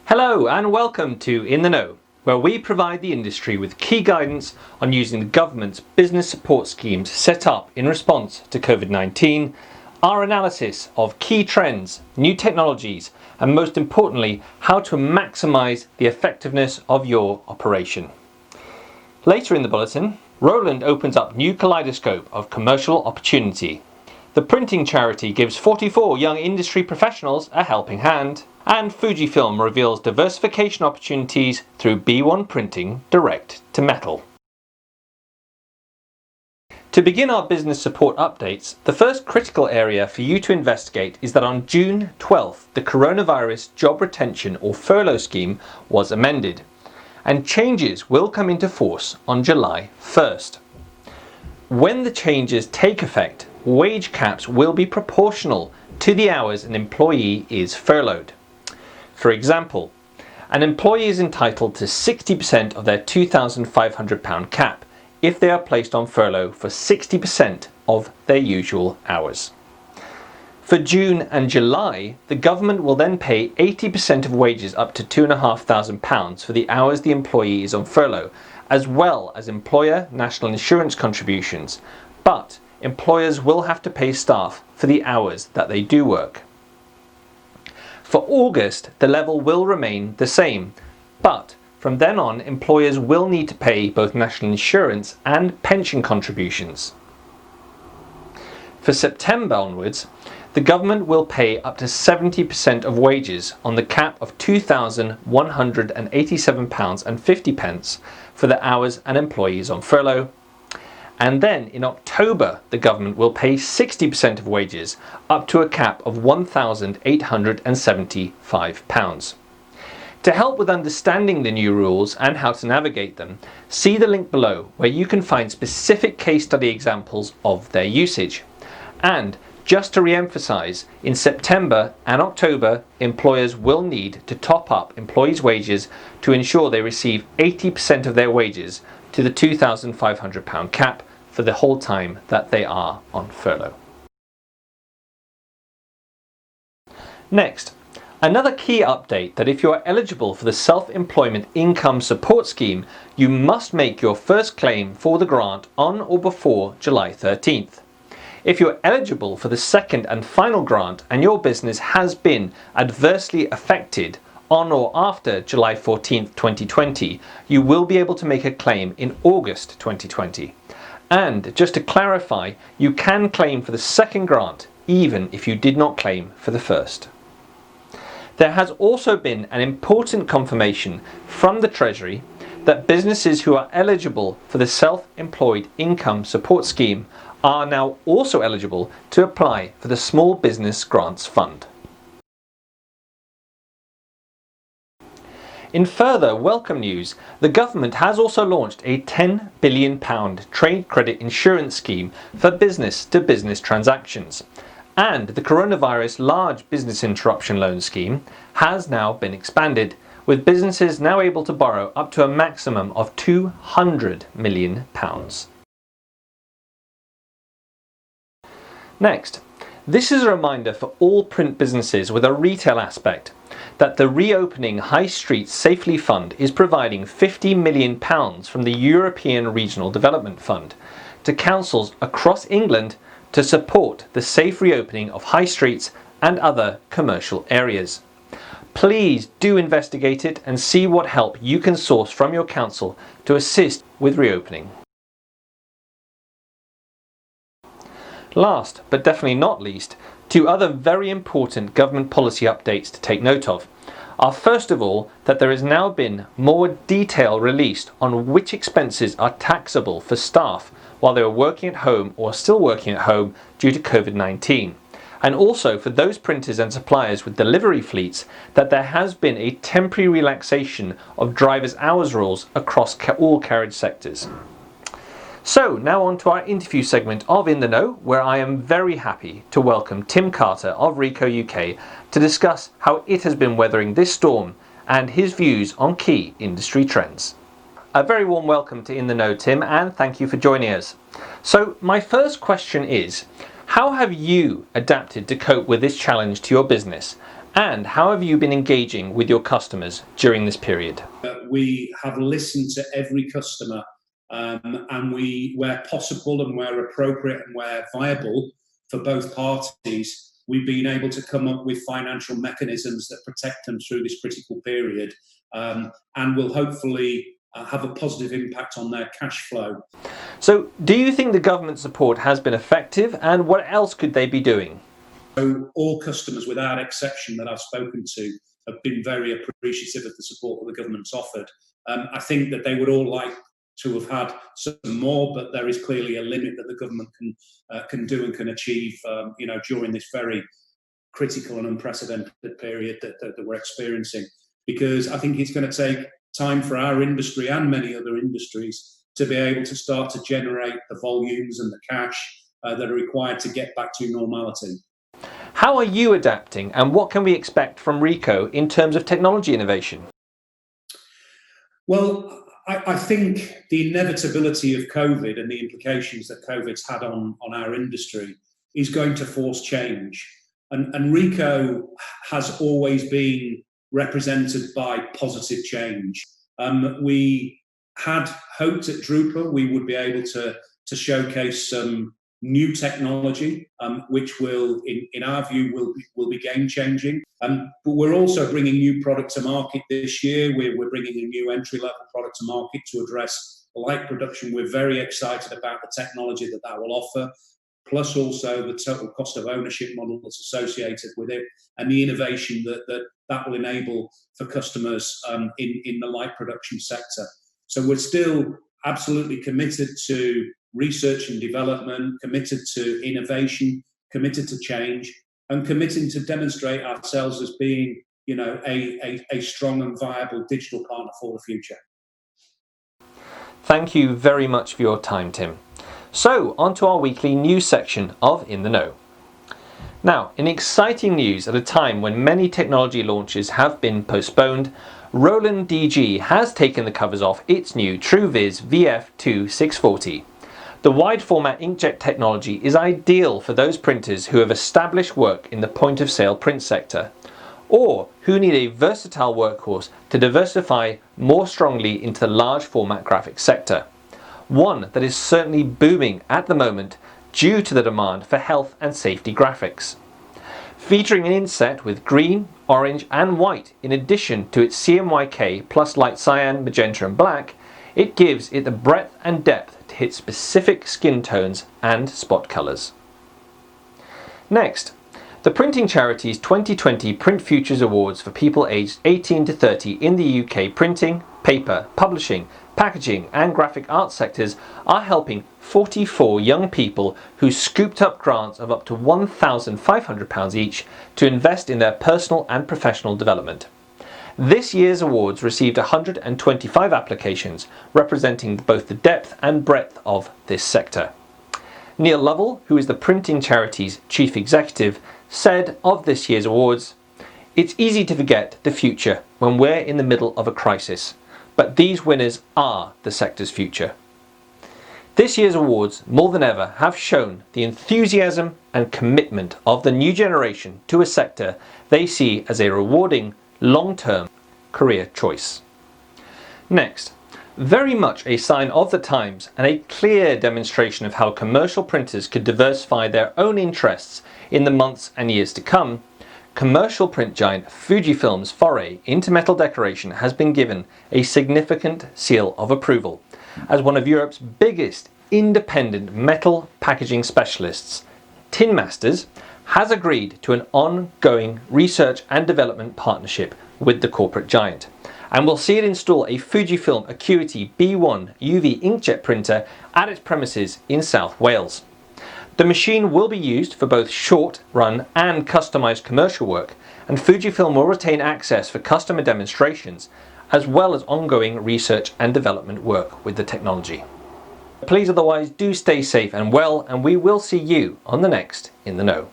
Hello and welcome to In the Know, where we provide the industry with key guidance on using the government's business support schemes set up in response to COVID-19, our analysis of key trends, new technologies, and most importantly, how to maximise the effectiveness of your operation. Later in the bulletin, Roland opens up new kaleidoscope of commercial opportunity. The printing charity gives 44 young industry professionals a helping hand. And Fujifilm reveals diversification opportunities through B1 printing direct to metal. To begin our business support updates, the first critical area for you to investigate is that on June 12th, the Coronavirus Job Retention or Furlough Scheme was amended, and changes will come into force on July 1st. When the changes take effect, wage caps will be proportional to the hours an employee is furloughed. For example, an employee is entitled to 60% of their £2,500 cap if they are placed on furlough for 60% of their usual hours. For June and July, the government will then pay 80% of wages up to £2,500 for the hours the employee is on furlough, as well as employer national insurance contributions, but employers will have to pay staff for the hours that they do work. For August, the level will remain the same, but from then on, employers will need to pay both national insurance and pension contributions. For September onwards, the government will pay up to 70% of wages on the cap of £2,187.50 for the hours an employee is on furlough. And then in October, the government will pay 60% of wages up to a cap of £1,875. To help with understanding the new rules and how to navigate them, see the link below where you can find specific case study examples of their usage. And just to re-emphasise, in September and October, employers will need to top up employees' wages to ensure they receive 80% of their wages to the £2,500 cap for the whole time that they are on furlough. Next, another key update that if you are eligible for the Self-Employment Income Support Scheme, you must make your first claim for the grant on or before July 13th. If you're eligible for the second and final grant and your business has been adversely affected on or after July 14th, 2020, you will be able to make a claim in August 2020. And just to clarify, you can claim for the second grant even if you did not claim for the first. There has also been an important confirmation from the Treasury that businesses who are eligible for the Self-Employed Income Support Scheme are now also eligible to apply for the Small Business Grants Fund. In further welcome news, the government has also launched a £10 billion trade credit insurance scheme for business-to-business transactions, and the Coronavirus Large Business Interruption Loan Scheme has now been expanded, with businesses now able to borrow up to a maximum of £200 million. Next, this is a reminder for all print businesses with a retail aspect that the Reopening High Street Safely Fund is providing £50 million from the European Regional Development Fund to councils across England to support the safe reopening of high streets and other commercial areas. Please do investigate it and see what help you can source from your council to assist with reopening. Last, but definitely not least, two other very important government policy updates to take note of are first of all that there has now been more detail released on which expenses are taxable for staff while they are working at home or still working at home due to COVID-19. And also for those printers and suppliers with delivery fleets that there has been a temporary relaxation of drivers' hours rules across all carriage sectors. So now on to our interview segment of In the Know, where I am very happy to welcome Tim Carter of Ricoh UK to discuss how it has been weathering this storm and his views on key industry trends. A very warm welcome to In the Know, Tim, and thank you for joining us. So my first question is, how have you adapted to cope with this challenge to your business? And how have you been engaging with your customers during this period? We have listened to every customer, and we, where possible and where appropriate and where viable for both parties, we've been able to come up with financial mechanisms that protect them through this critical period, and will hopefully have a positive impact on their cash flow. So, do you think the government support has been effective, and what else could they be doing? So all customers, without exception, that I've spoken to have been very appreciative of the support that the government's offered. I think that they would all like to have had some more, but there is clearly a limit that the government can do and can achieve, during this very critical and unprecedented period that we're experiencing. Because I think it's going to take time for our industry and many other industries to be able to start to generate the volumes and the cash that are required to get back to normality. How are you adapting, and what can we expect from Ricoh in terms of technology innovation? Well, I think the inevitability of COVID and the implications that COVID's had on our industry is going to force change. And Ricoh has always been represented by positive change. We had hoped at Drupa we would be able to showcase some new technology, which will, in our view, will be game changing. But we're also bringing new product to market this year. We're bringing a new entry level product to market to address light production. We're very excited about the technology that will offer, plus also the total cost of ownership model that's associated with it, and the innovation that will enable for customers in the light production sector. So we're still absolutely committed to research and development, committed to innovation, committed to change, and committing to demonstrate ourselves as being, a strong and viable digital partner for the future. Thank you very much for your time, Tim. So, on to our weekly news section of In the Know. Now, in exciting news at a time when many technology launches have been postponed, Roland DG has taken the covers off its new TrueViz VF2640. The wide format inkjet technology is ideal for those printers who have established work in the point of sale print sector, or who need a versatile workhorse to diversify more strongly into the large format graphics sector. One that is certainly booming at the moment due to the demand for health and safety graphics. Featuring an inset with green, orange and white in addition to its CMYK plus light cyan, magenta and black, it gives it the breadth and depth to hit specific skin tones and spot colours. Next, the printing charity's 2020 Print Futures Awards for people aged 18 to 30 in the UK printing, paper, publishing, packaging and graphic art sectors are helping 44 young people who scooped up grants of up to £1,500 each to invest in their personal and professional development. This year's awards received 125 applications, representing both the depth and breadth of this sector. Neil Lovell, who is the printing charity's chief executive, said of this year's awards, "It's easy to forget the future when we're in the middle of a crisis, but these winners are the sector's future." This year's awards, more than ever, have shown the enthusiasm and commitment of the new generation to a sector they see as a rewarding, long-term career choice. Next, very much a sign of the times and a clear demonstration of how commercial printers could diversify their own interests in the months and years to come, commercial print giant Fujifilm's foray into metal decoration has been given a significant seal of approval as one of Europe's biggest independent metal packaging specialists. Tin Masters has agreed to an ongoing research and development partnership with the corporate giant, and will see it install a Fujifilm Acuity B1 UV inkjet printer at its premises in South Wales. The machine will be used for both short run and customised commercial work, and Fujifilm will retain access for customer demonstrations as well as ongoing research and development work with the technology. Please otherwise do stay safe and well, and we will see you on the next In the Know.